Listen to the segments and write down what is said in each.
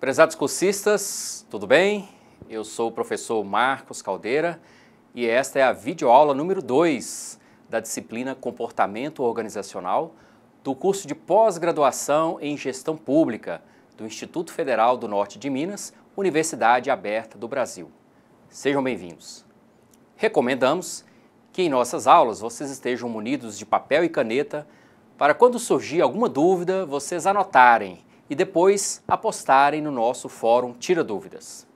Prezados cursistas, tudo bem? Eu sou o professor Marcos Caldeira e esta é a videoaula número 2 da disciplina Comportamento Organizacional do curso de pós-graduação em Gestão Pública do Instituto Federal do Norte de Minas, Universidade Aberta do Brasil. Sejam bem-vindos. Recomendamos que em nossas aulas vocês estejam munidos de papel e caneta para quando surgir alguma dúvida vocês anotarem e depois apostarem no nosso fórum Tira Dúvidas.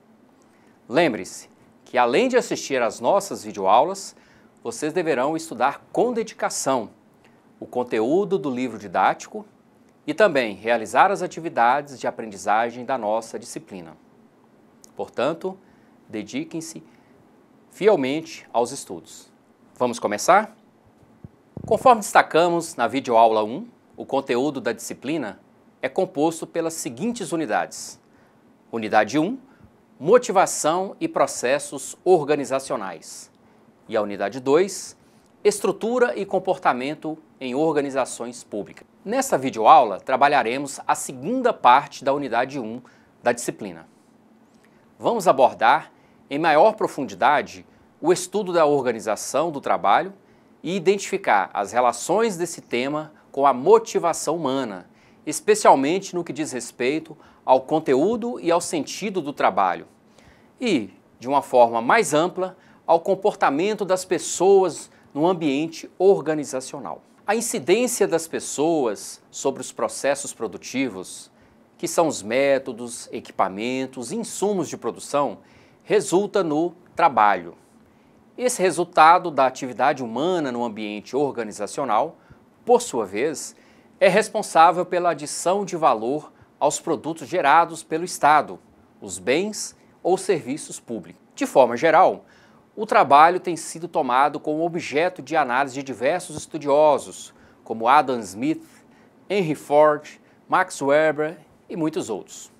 Lembre-se que além de assistir às nossas videoaulas, vocês deverão estudar com dedicação o conteúdo do livro didático e também realizar as atividades de aprendizagem da nossa disciplina. Portanto, dediquem-se fielmente aos estudos. Vamos começar? Conforme destacamos na videoaula 1, o conteúdo da disciplina é composto pelas seguintes unidades. Unidade 1, motivação e processos organizacionais. E a unidade 2, estrutura e comportamento em organizações públicas. Nesta videoaula, trabalharemos a segunda parte da unidade 1 da disciplina. Vamos abordar em maior profundidade o estudo da organização do trabalho e identificar as relações desse tema com a motivação humana, especialmente no que diz respeito ao conteúdo e ao sentido do trabalho, e, de uma forma mais ampla, ao comportamento das pessoas no ambiente organizacional. A incidência das pessoas sobre os processos produtivos, que são os métodos, equipamentos e insumos de produção, resulta no trabalho. Esse resultado da atividade humana no ambiente organizacional, por sua vez, é responsável pela adição de valor aos produtos gerados pelo Estado, os bens ou serviços públicos. De forma geral, o trabalho tem sido tomado como objeto de análise de diversos estudiosos, como Adam Smith, Henry Ford, Max Weber e muitos outros.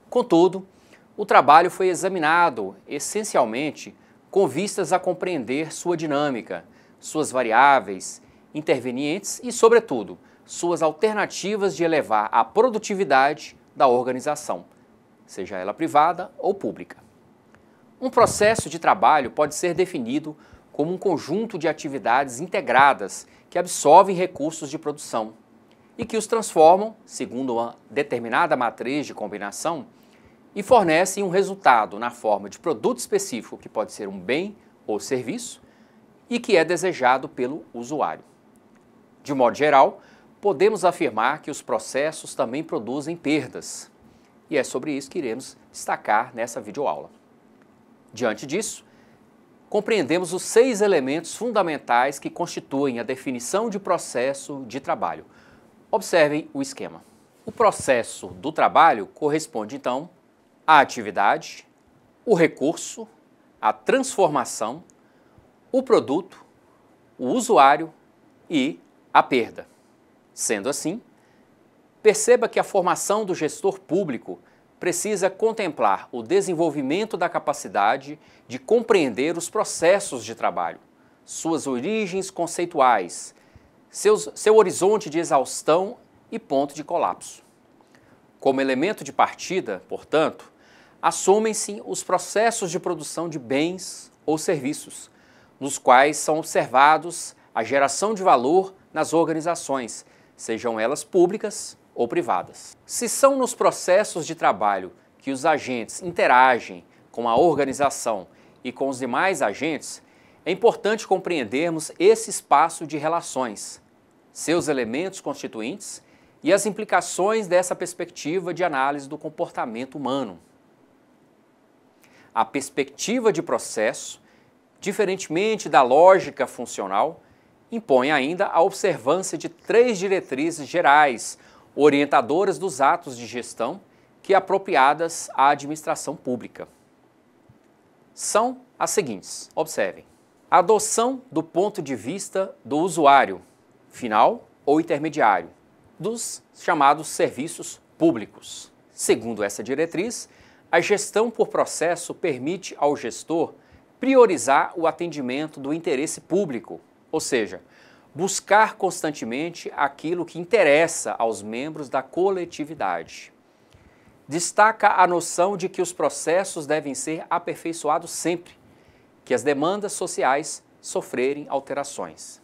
Contudo, o trabalho foi examinado essencialmente com vistas a compreender sua dinâmica, suas variáveis, intervenientes e, sobretudo, suas alternativas de elevar a produtividade da organização, seja ela privada ou pública. Um processo de trabalho pode ser definido como um conjunto de atividades integradas que absorvem recursos de produção e que os transformam, segundo uma determinada matriz de combinação, e fornecem um resultado na forma de produto específico, que pode ser um bem ou serviço, e que é desejado pelo usuário. De modo geral, podemos afirmar que os processos também produzem perdas, e é sobre isso que iremos destacar nessa videoaula. Diante disso, compreendemos os 6 elementos fundamentais que constituem a definição de processo de trabalho. Observem o esquema. O processo do trabalho corresponde, então, à atividade, o recurso, a transformação, o produto, o usuário e a perda. Sendo assim, perceba que a formação do gestor público precisa contemplar o desenvolvimento da capacidade de compreender os processos de trabalho, suas origens conceituais, seu horizonte de exaustão e ponto de colapso. Como elemento de partida, portanto, assumem-se os processos de produção de bens ou serviços, nos quais são observados a geração de valor nas organizações, sejam elas públicas ou privadas. Se são nos processos de trabalho que os agentes interagem com a organização e com os demais agentes, é importante compreendermos esse espaço de relações, seus elementos constituintes e as implicações dessa perspectiva de análise do comportamento humano. A perspectiva de processo, diferentemente da lógica funcional, impõe ainda a observância de 3 diretrizes gerais, orientadoras dos atos de gestão que apropriadas à administração pública. São as seguintes, observem. A adoção do ponto de vista do usuário, final ou intermediário, dos chamados serviços públicos. Segundo essa diretriz, a gestão por processo permite ao gestor priorizar o atendimento do interesse público, ou seja, buscar constantemente aquilo que interessa aos membros da coletividade. destaca a noção de que os processos devem ser aperfeiçoados sempre que as demandas sociais sofrerem alterações.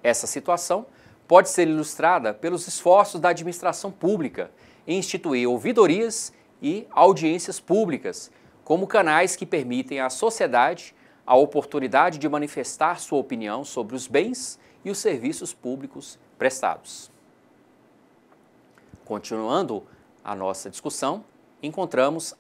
Essa situação pode ser ilustrada pelos esforços da administração pública em instituir ouvidorias e audiências públicas como canais que permitem à sociedade a oportunidade de manifestar sua opinião sobre os bens e os serviços públicos prestados. Continuando a nossa discussão, encontramos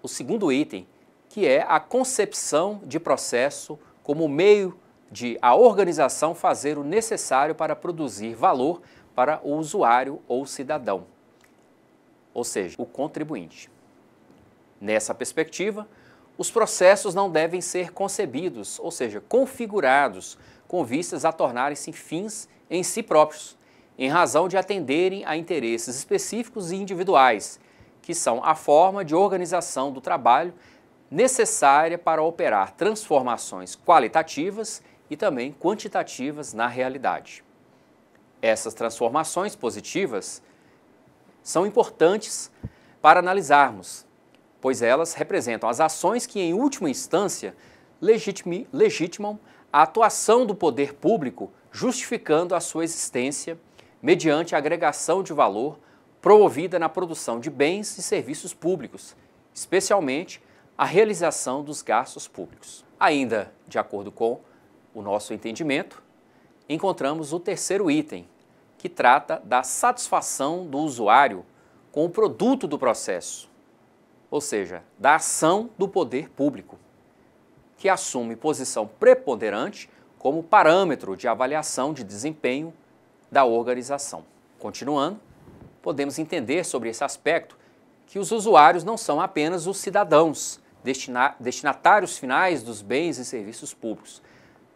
o segundo item, que é a concepção de processo como meio de a organização fazer o necessário para produzir valor para o usuário ou cidadão, ou seja, o contribuinte. Nessa perspectiva, os processos não devem ser concebidos, ou seja, configurados, com vistas a tornarem-se fins em si próprios, em razão de atenderem a interesses específicos e individuais, que são a forma de organização do trabalho necessária para operar transformações qualitativas e também quantitativas na realidade. Essas transformações positivas são importantes para analisarmos, pois elas representam as ações que, em última instância, legitimam a atuação do poder público, justificando a sua existência mediante a agregação de valor promovida na produção de bens e serviços públicos, especialmente a realização dos gastos públicos. Ainda de acordo com o nosso entendimento, encontramos o terceiro item, que trata da satisfação do usuário com o produto do processo, ou seja, da ação do poder público, que assume posição preponderante como parâmetro de avaliação de desempenho da organização. Continuando, podemos entender sobre esse aspecto que os usuários não são apenas os cidadãos, destinatários finais dos bens e serviços públicos,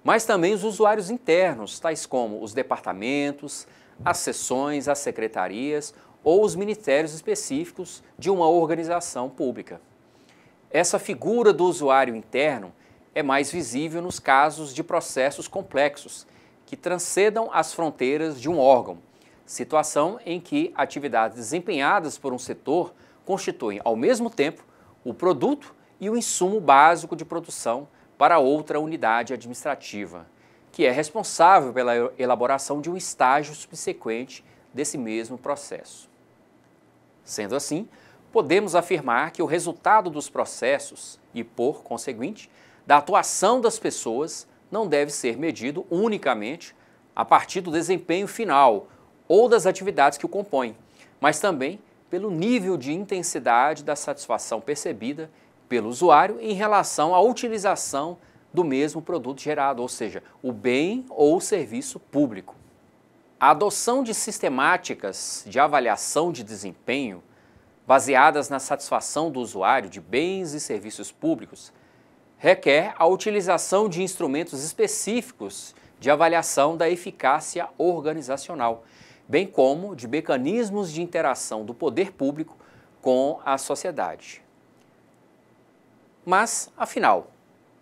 mas também os usuários internos, tais como os departamentos, as seções, as secretarias ou os ministérios específicos de uma organização pública. Essa figura do usuário interno é mais visível nos casos de processos complexos que transcendam as fronteiras de um órgão, situação em que atividades desempenhadas por um setor constituem, ao mesmo tempo, o produto e o insumo básico de produção para outra unidade administrativa, que é responsável pela elaboração de um estágio subsequente desse mesmo processo. Sendo assim, podemos afirmar que o resultado dos processos e, por conseguinte, da atuação das pessoas não deve ser medido unicamente a partir do desempenho final ou das atividades que o compõem, mas também pelo nível de intensidade da satisfação percebida pelo usuário em relação à utilização do mesmo produto gerado, ou seja, o bem ou serviço público. A adoção de sistemáticas de avaliação de desempenho baseadas na satisfação do usuário de bens e serviços públicos requer a utilização de instrumentos específicos de avaliação da eficácia organizacional, bem como de mecanismos de interação do poder público com a sociedade. Mas, afinal,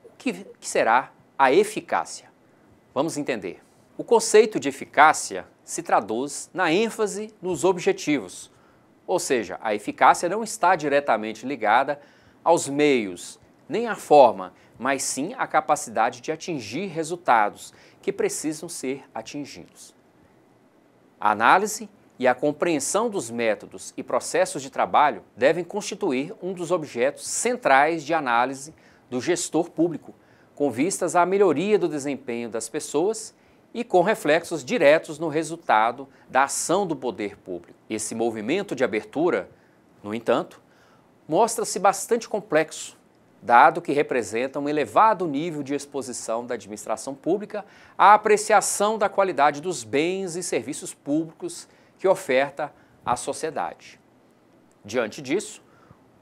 o que será a eficácia? Vamos entender. O conceito de eficácia se traduz na ênfase nos objetivos, ou seja, a eficácia não está diretamente ligada aos meios, nem à forma, mas sim à capacidade de atingir resultados que precisam ser atingidos. A análise e a compreensão dos métodos e processos de trabalho devem constituir um dos objetos centrais de análise do gestor público, com vistas à melhoria do desempenho das pessoas e com reflexos diretos no resultado da ação do poder público. Esse movimento de abertura, no entanto, mostra-se bastante complexo, dado que representa um elevado nível de exposição da administração pública à apreciação da qualidade dos bens e serviços públicos que oferta à sociedade. Diante disso,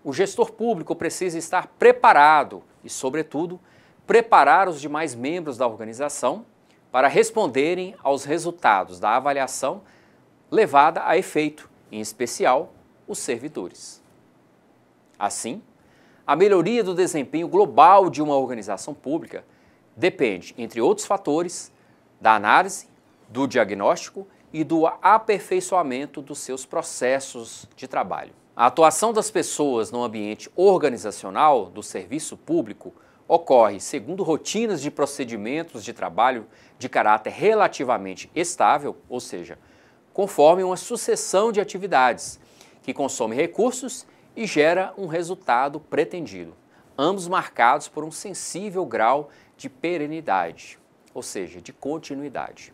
o gestor público precisa estar preparado e, sobretudo, preparar os demais membros da organização para responderem aos resultados da avaliação levada a efeito, em especial os servidores. Assim, a melhoria do desempenho global de uma organização pública depende, entre outros fatores, da análise, do diagnóstico e do aperfeiçoamento dos seus processos de trabalho. A atuação das pessoas no ambiente organizacional do serviço público ocorre segundo rotinas de procedimentos de trabalho de caráter relativamente estável, ou seja, conforme uma sucessão de atividades que consome recursos e gera um resultado pretendido, ambos marcados por um sensível grau de perenidade, ou seja, de continuidade.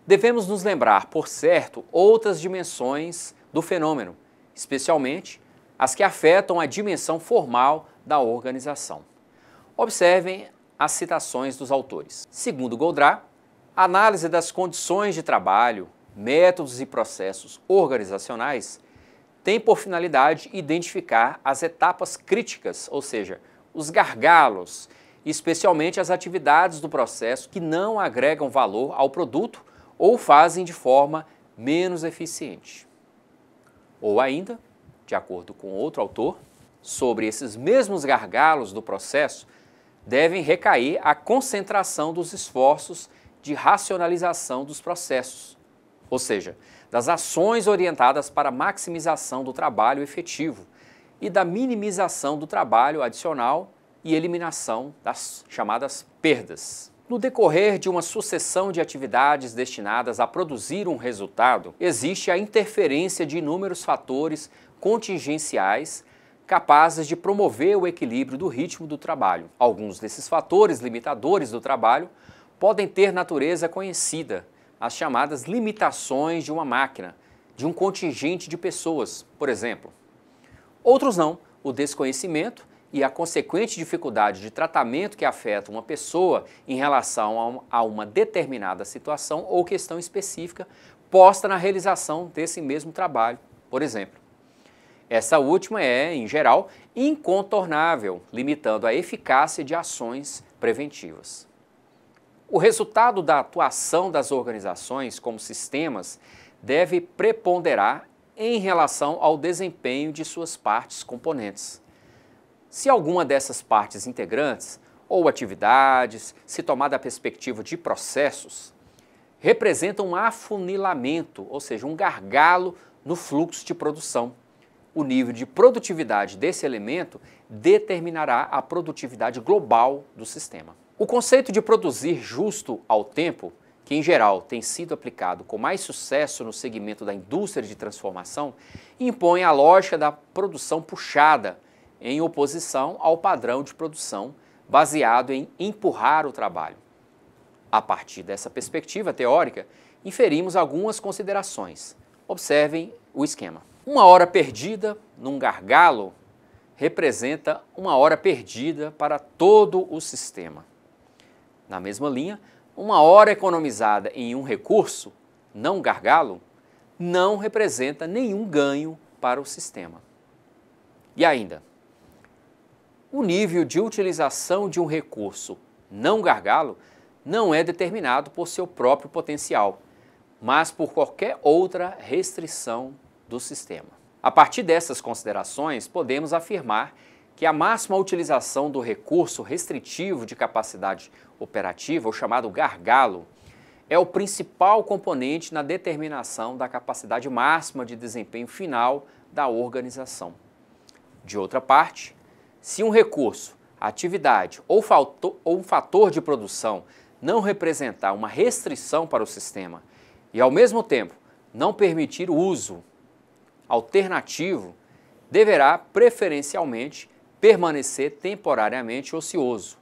Devemos nos lembrar, por certo, outras dimensões do fenômeno, especialmente as que afetam a dimensão formal da organização. Observem as citações dos autores. Segundo Goldratt, a análise das condições de trabalho, métodos e processos organizacionais tem por finalidade identificar as etapas críticas, ou seja, os gargalos, especialmente as atividades do processo que não agregam valor ao produto ou fazem de forma menos eficiente. Ou ainda, de acordo com outro autor, sobre esses mesmos gargalos do processo devem recair a concentração dos esforços de racionalização dos processos, ou seja, das ações orientadas para a maximização do trabalho efetivo e da minimização do trabalho adicional e eliminação das chamadas perdas. No decorrer de uma sucessão de atividades destinadas a produzir um resultado, existe a interferência de inúmeros fatores contingenciais capazes de promover o equilíbrio do ritmo do trabalho. Alguns desses fatores limitadores do trabalho podem ter natureza conhecida, as chamadas limitações de uma máquina, de um contingente de pessoas, por exemplo. Outros não, o desconhecimento e a consequente dificuldade de tratamento que afeta uma pessoa em relação a uma determinada situação ou questão específica posta na realização desse mesmo trabalho, por exemplo. Essa última é, em geral, incontornável, limitando a eficácia de ações preventivas. O resultado da atuação das organizações como sistemas deve preponderar em relação ao desempenho de suas partes componentes. Se alguma dessas partes integrantes ou atividades, se tomada a perspectiva de processos, representa um afunilamento, ou seja, um gargalo no fluxo de produção, o nível de produtividade desse elemento determinará a produtividade global do sistema. O conceito de produzir justo ao tempo, que em geral tem sido aplicado com mais sucesso no segmento da indústria de transformação, impõe a lógica da produção puxada, em oposição ao padrão de produção baseado em empurrar o trabalho. A partir dessa perspectiva teórica, inferimos algumas considerações. Observem o esquema. Uma hora perdida num gargalo representa uma hora perdida para todo o sistema. Na mesma linha, uma hora economizada em um recurso, não gargalo, não representa nenhum ganho para o sistema. E ainda, o nível de utilização de um recurso não gargalo não é determinado por seu próprio potencial, mas por qualquer outra restrição do sistema. A partir dessas considerações, podemos afirmar que a máxima utilização do recurso restritivo de capacidade operativa, o chamado gargalo, é o principal componente na determinação da capacidade máxima de desempenho final da organização. De outra parte, se um recurso, atividade ou um fator de produção não representar uma restrição para o sistema e, ao mesmo tempo, não permitir o uso alternativo, deverá preferencialmente permanecer temporariamente ocioso,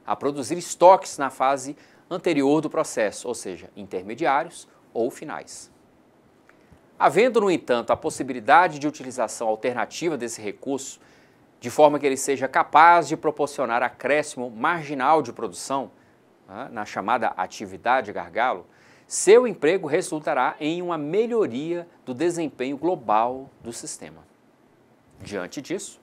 a produzir estoques na fase anterior do processo, ou seja, intermediários ou finais. Havendo, no entanto, a possibilidade de utilização alternativa desse recurso, de forma que ele seja capaz de proporcionar acréscimo marginal de produção, na chamada atividade gargalo, seu emprego resultará em uma melhoria do desempenho global do sistema. Diante disso,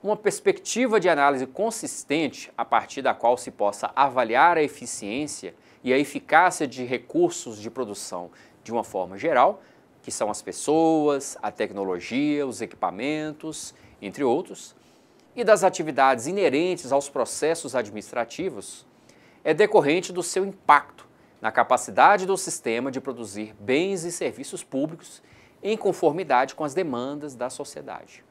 uma perspectiva de análise consistente a partir da qual se possa avaliar a eficiência e a eficácia de recursos de produção de uma forma geral, que são as pessoas, a tecnologia, os equipamentos, entre outros, e das atividades inerentes aos processos administrativos, é decorrente do seu impacto na capacidade do sistema de produzir bens e serviços públicos em conformidade com as demandas da sociedade.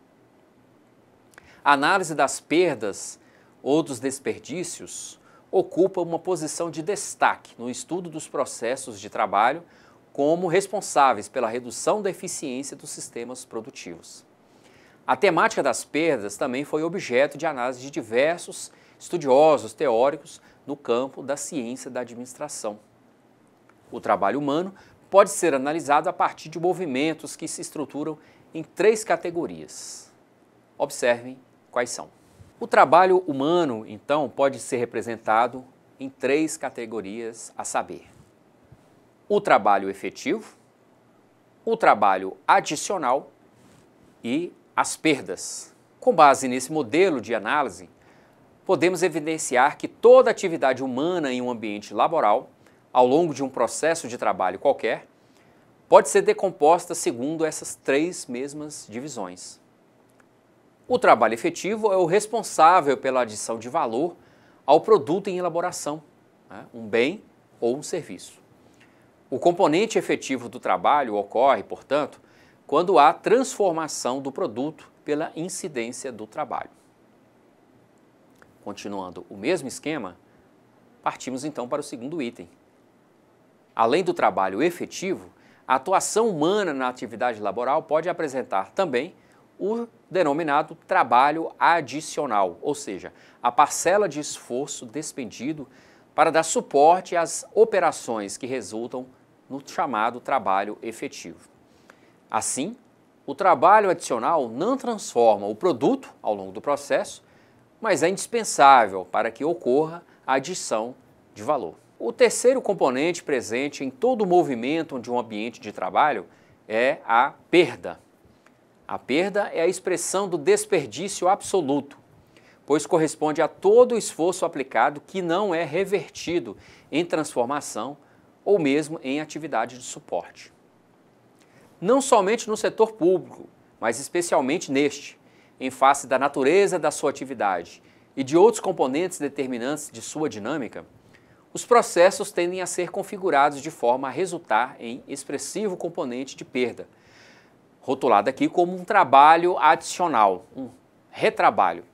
A análise das perdas ou dos desperdícios ocupa uma posição de destaque no estudo dos processos de trabalho como responsáveis pela redução da eficiência dos sistemas produtivos. A temática das perdas também foi objeto de análise de diversos estudiosos teóricos no campo da ciência da administração. O trabalho humano pode ser analisado a partir de movimentos que se estruturam em 3 categorias. Observem quais são. O trabalho humano, então, pode ser representado em 3 categorias, a saber: o trabalho efetivo, o trabalho adicional e as perdas. Com base nesse modelo de análise, podemos evidenciar que toda atividade humana em um ambiente laboral, ao longo de um processo de trabalho qualquer, pode ser decomposta segundo essas 3 mesmas divisões. O trabalho efetivo é o responsável pela adição de valor ao produto em elaboração, um bem ou um serviço. O componente efetivo do trabalho ocorre, portanto, quando há transformação do produto pela incidência do trabalho. Continuando o mesmo esquema, partimos então para o segundo item. Além do trabalho efetivo, a atuação humana na atividade laboral pode apresentar também o denominado trabalho adicional, ou seja, a parcela de esforço despendido para dar suporte às operações que resultam no chamado trabalho efetivo. Assim, o trabalho adicional não transforma o produto ao longo do processo, mas é indispensável para que ocorra a adição de valor. O terceiro componente presente em todo o movimento de um ambiente de trabalho é a perda. A perda é a expressão do desperdício absoluto, pois corresponde a todo o esforço aplicado que não é revertido em transformação ou mesmo em atividade de suporte. Não somente no setor público, mas especialmente neste, em face da natureza da sua atividade e de outros componentes determinantes de sua dinâmica, os processos tendem a ser configurados de forma a resultar em expressivo componente de perda, rotulado aqui como um trabalho adicional, um retrabalho,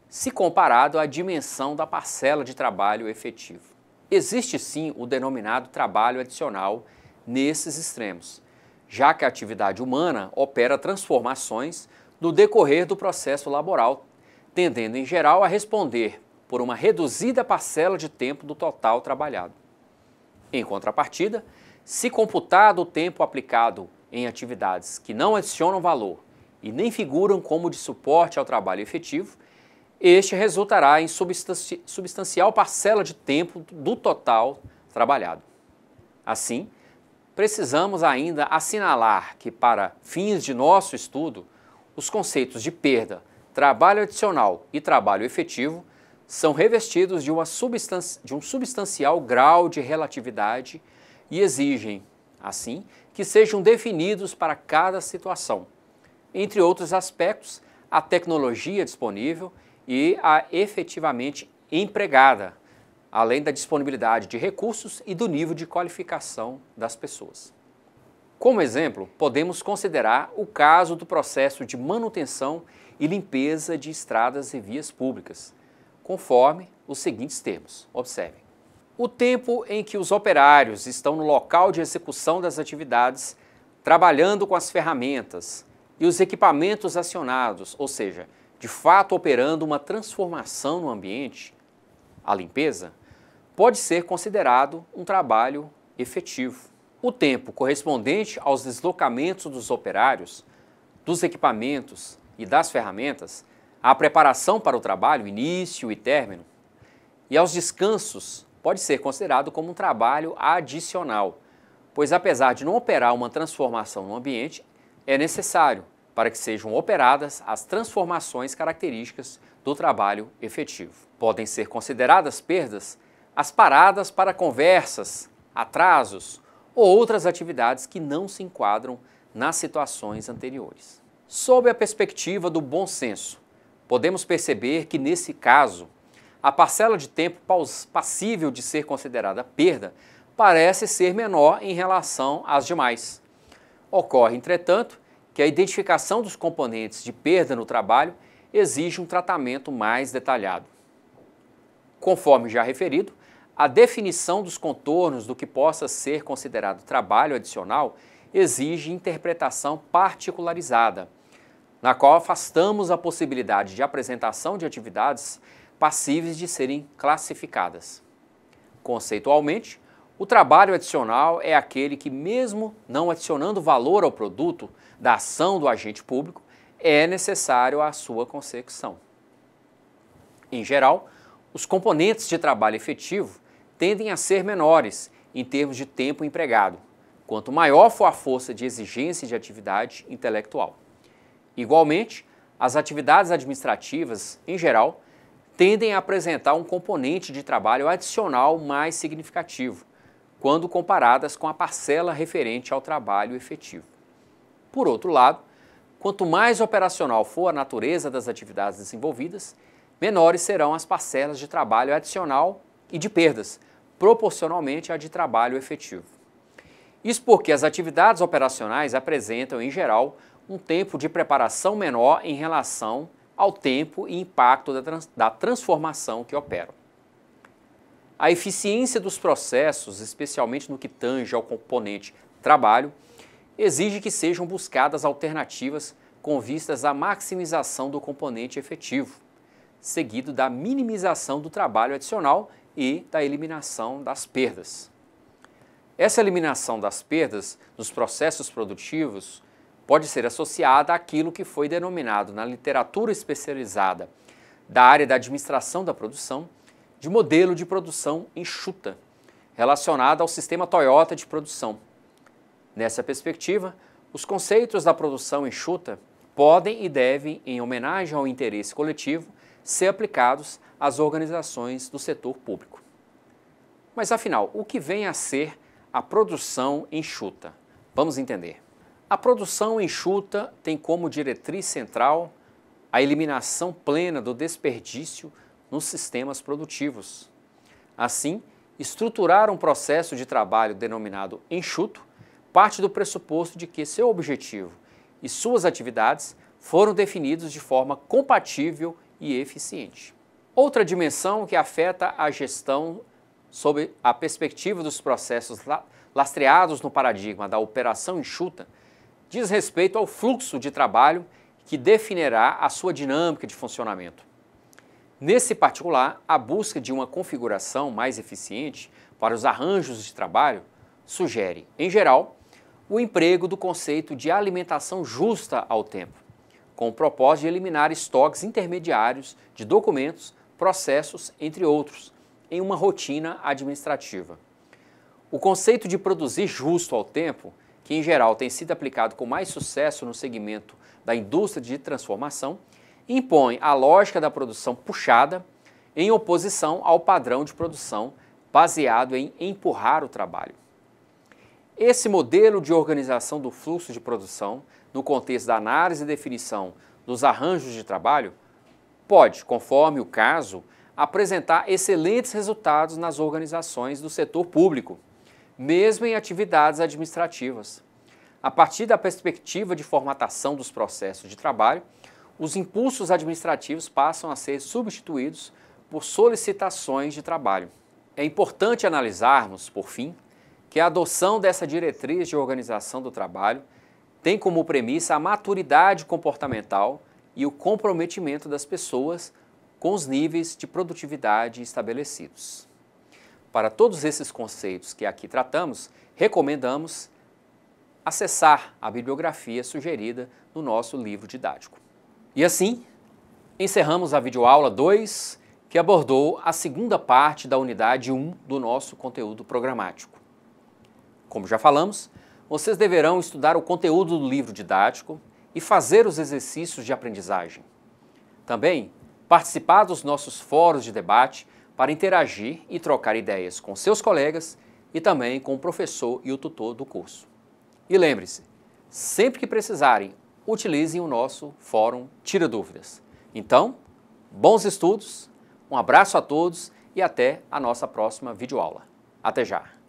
se comparado à dimensão da parcela de trabalho efetivo. Existe sim o denominado trabalho adicional nesses extremos, já que a atividade humana opera transformações no decorrer do processo laboral, tendendo em geral a responder por uma reduzida parcela de tempo do total trabalhado. Em contrapartida, se computado o tempo aplicado em atividades que não adicionam valor e nem figuram como de suporte ao trabalho efetivo, este resultará em substancial parcela de tempo do total trabalhado. Assim, precisamos ainda assinalar que, para fins de nosso estudo, os conceitos de perda, trabalho adicional e trabalho efetivo são revestidos de um substancial grau de relatividade e exigem, assim, que sejam definidos para cada situação. Entre outros aspectos, a tecnologia disponível e a efetivamente empregada, além da disponibilidade de recursos e do nível de qualificação das pessoas. Como exemplo, podemos considerar o caso do processo de manutenção e limpeza de estradas e vias públicas, conforme os seguintes termos. Observem. O tempo em que os operários estão no local de execução das atividades, trabalhando com as ferramentas e os equipamentos acionados, ou seja, de fato operando uma transformação no ambiente, a limpeza, pode ser considerado um trabalho efetivo. O tempo correspondente aos deslocamentos dos operários, dos equipamentos e das ferramentas, à preparação para o trabalho, início e término, e aos descansos, pode ser considerado como um trabalho adicional, pois apesar de não operar uma transformação no ambiente, é necessário para que sejam operadas as transformações características do trabalho efetivo. Podem ser consideradas perdas as paradas para conversas, atrasos ou outras atividades que não se enquadram nas situações anteriores. Sob a perspectiva do bom senso, podemos perceber que, nesse caso, a parcela de tempo passível de ser considerada perda parece ser menor em relação às demais, Ocorre, entretanto, que a identificação dos componentes de perda no trabalho exige um tratamento mais detalhado. Conforme já referido, a definição dos contornos do que possa ser considerado trabalho adicional exige interpretação particularizada, na qual afastamos a possibilidade de apresentação de atividades passíveis de serem classificadas. Conceitualmente, o trabalho adicional é aquele que, mesmo não adicionando valor ao produto da ação do agente público, é necessário a sua consecução. Em geral, os componentes de trabalho efetivo tendem a ser menores em termos de tempo empregado, quanto maior for a força de exigência de atividade intelectual. Igualmente, as atividades administrativas, em geral, tendem a apresentar um componente de trabalho adicional mais significativo, quando comparadas com a parcela referente ao trabalho efetivo. Por outro lado, quanto mais operacional for a natureza das atividades desenvolvidas, menores serão as parcelas de trabalho adicional e de perdas, proporcionalmente à de trabalho efetivo. Isso porque as atividades operacionais apresentam, em geral, um tempo de preparação menor em relação ao tempo e impacto da transformação que operam. A eficiência dos processos, especialmente no que tange ao componente trabalho, exige que sejam buscadas alternativas com vistas à maximização do componente efetivo, seguido da minimização do trabalho adicional e da eliminação das perdas. Essa eliminação das perdas nos processos produtivos pode ser associada àquilo que foi denominado na literatura especializada da área da administração da produção de modelo de produção enxuta, relacionado ao sistema Toyota de produção. Nessa perspectiva, os conceitos da produção enxuta podem e devem, em homenagem ao interesse coletivo, ser aplicados às organizações do setor público. Mas afinal, o que vem a ser a produção enxuta? Vamos entender. A produção enxuta tem como diretriz central a eliminação plena do desperdício nos sistemas produtivos. Assim, estruturar um processo de trabalho denominado enxuto parte do pressuposto de que seu objetivo e suas atividades foram definidos de forma compatível e eficiente. Outra dimensão que afeta a gestão sob a perspectiva dos processos lastreados no paradigma da operação enxuta diz respeito ao fluxo de trabalho que definirá a sua dinâmica de funcionamento. Nesse particular, a busca de uma configuração mais eficiente para os arranjos de trabalho sugere, em geral, o emprego do conceito de alimentação justa ao tempo, com o propósito de eliminar estoques intermediários de documentos, processos, entre outros, em uma rotina administrativa. O conceito de produzir justo ao tempo, que em geral tem sido aplicado com mais sucesso no segmento da indústria de transformação, impõe a lógica da produção puxada em oposição ao padrão de produção baseado em empurrar o trabalho. Esse modelo de organização do fluxo de produção, no contexto da análise e definição dos arranjos de trabalho, pode, conforme o caso, apresentar excelentes resultados nas organizações do setor público, mesmo em atividades administrativas. A partir da perspectiva de formatação dos processos de trabalho, os impulsos administrativos passam a ser substituídos por solicitações de trabalho. É importante analisarmos, por fim, que a adoção dessa diretriz de organização do trabalho tem como premissa a maturidade comportamental e o comprometimento das pessoas com os níveis de produtividade estabelecidos. Para todos esses conceitos que aqui tratamos, recomendamos acessar a bibliografia sugerida no nosso livro didático. E assim, encerramos a videoaula 2, que abordou a segunda parte da unidade 1 do nosso conteúdo programático. Como já falamos, vocês deverão estudar o conteúdo do livro didático e fazer os exercícios de aprendizagem. Também participar dos nossos fóruns de debate para interagir e trocar ideias com seus colegas e também com o professor e o tutor do curso. E lembre-se, sempre que precisarem, utilizem o nosso fórum Tira Dúvidas. Então, bons estudos, um abraço a todos e até a nossa próxima videoaula. Até já!